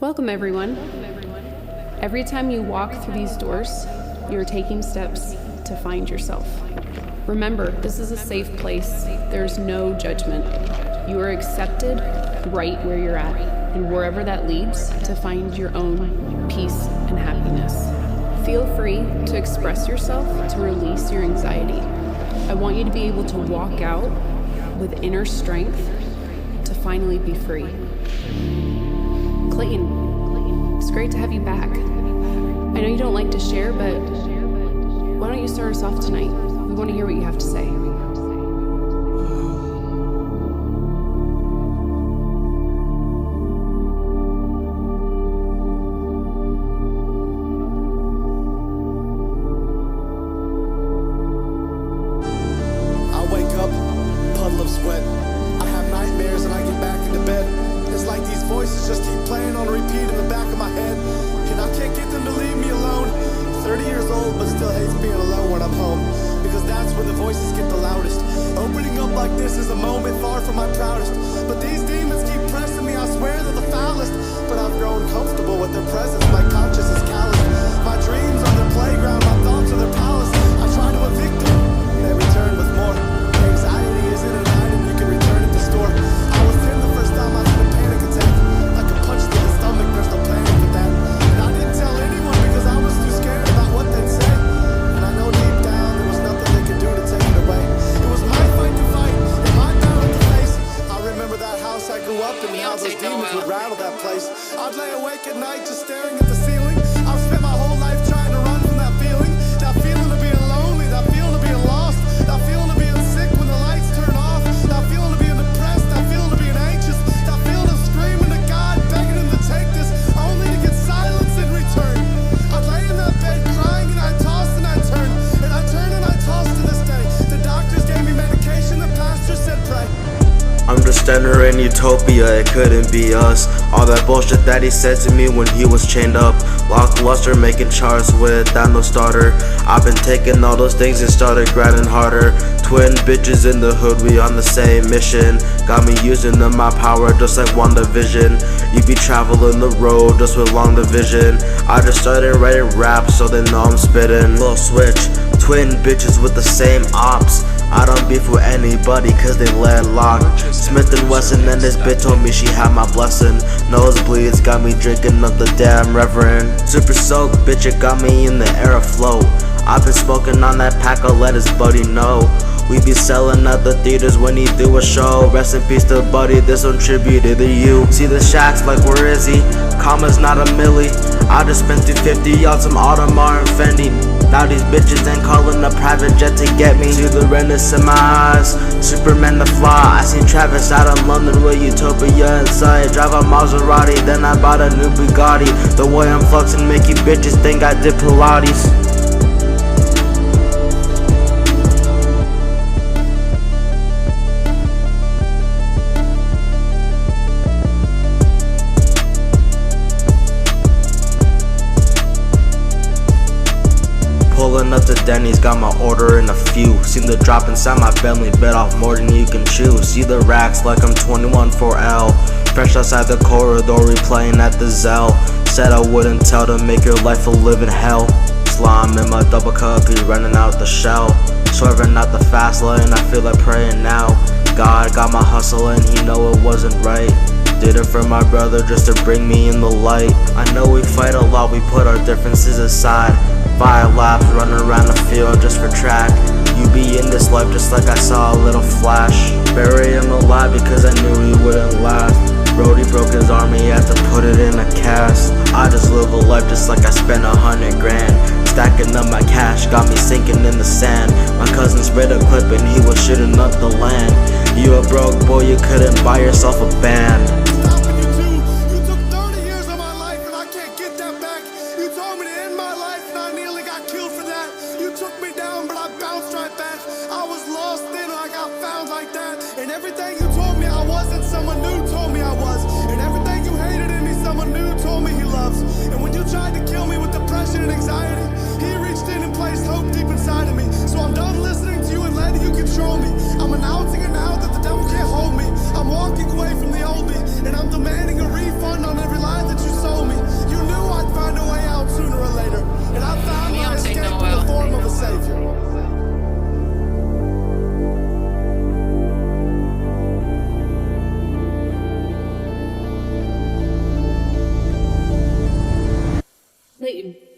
Welcome, everyone. Every time you walk through these doors, you're taking steps to find yourself. Remember, this is a safe place. There's no judgment. You are accepted right where you're at, and wherever that leads, to find your own peace and happiness. Feel free to express yourself, to release your anxiety. I want you to be able to walk out with inner strength to finally be free. Clayton, it's great to have you back. I know you don't like to share, but why don't you start us off tonight? We want to hear what you have to say. I wake up, puddle of sweat. I have nightmares and I get back into bed. It's like these voices just keep playing on repeat in the back of my head, and I can't get them to leave me alone. 30 years old, but still hates being alone when I'm home, because that's where the voices get the loudest. Opening up like this is a moment far from my proudest, but these demons keep pressing me. I swear they're the foulest, but I've grown comfortable with their presence. My conscience is calloused. My dreams are their playground, my thoughts are their palace. I try to evict them, and they return with more. Anxiety isn't an item you can return at the store. I was 10 the first time I had a panic attack, like a punch to the stomach. There's no planning for that, and I didn't tell anyone because I was too scared about what they'd say. And I know deep down there was nothing they could do to take it away. It was my fight to fight, and my battle to face. I remember that house I grew up in, and how those demons would rattle that place. I'd lay awake at night just staring at the ceiling. I've spent my whole life trying to run from that feeling of being lonely, that feeling of being lost, that feeling of being sick when the lights turn off, that feeling of being depressed, that feeling of being anxious, that feeling of screaming to God, begging him to take this, only to get silence in return. I'd lay in that bed crying, and I'd toss and I'd turn, and I'd turn and I'd toss to this day. The doctors gave me medication, the pastor said pray. I'm just entering utopia, it couldn't be us. All that bullshit that he said to me when he was chained up. Lackluster, making charts without no starter. I've been taking all those things and started grinding harder. Twin bitches in the hood, we on the same mission. Got me using them, my power just like WandaVision. You be traveling the road just with long division. I just started writing rap so they know I'm spitting. Little switch, twin bitches with the same ops. I don't beef with anybody cause they landlocked. Smith & Wesson and this bitch told me she had my blessing. Nosebleeds got me drinking up the damn reverend. Super soaked, bitch, it got me in the air afloat. I've been smoking on that pack, I'll let his buddy know. We be selling at the theaters when he do a show. Rest in peace to Buddy, this one tributed to you. See the shacks like where is he? Commas not a milli. I just spent 250 on some Audemars and Fendi. Now these bitches ain't calling a private jet to get me. See the redness in my eyes, Superman the fly. I seen Travis out in London with Utopia inside. Drive a Maserati, then I bought a new Bugatti. The way I'm fluxing make you bitches think I did Pilates. Pulling up to Denny's, got my order in a few. Seen the drop inside my Bentley, bit off more than you can chew. See the racks like I'm 21 for L. Fresh outside the corridor, replaying at the Zell. Said I wouldn't tell to make your life a living hell. Slime in my double cup, he running out the shell. Swerving out the fast lane, I feel like praying now. God got my hustle and he know it wasn't right. Did it for my brother just to bring me in the light. I know we fight a lot, we put our differences aside. 5 laps, running around the field just for track. You be in this life just like I saw a little flash. Bury him alive because I knew he wouldn't last. Brody broke his arm, he had to put it in a cast. I just live a life just like I spent 100 grand. Stacking up my cash, got me sinking in the sand. My cousin sprayed a clip and he was shooting up the land. You a broke boy, you couldn't buy yourself a band. You took 30 years of my life and I can't get that back. You told me to end my life and I nearly got killed for that. You took me down but I bounced right back. I was lost then I got found like that. And everything you told me I wasn't, someone new told me I was. And everything you hated in me, someone new told me he loves. And when you tried to kill me with depression and anxiety, he reached in and placed hope deep inside of me. So I'm done listening to you and letting you control me. I'm announcing it now that the devil can't hold me. I'm walking away from the old me. Clayton.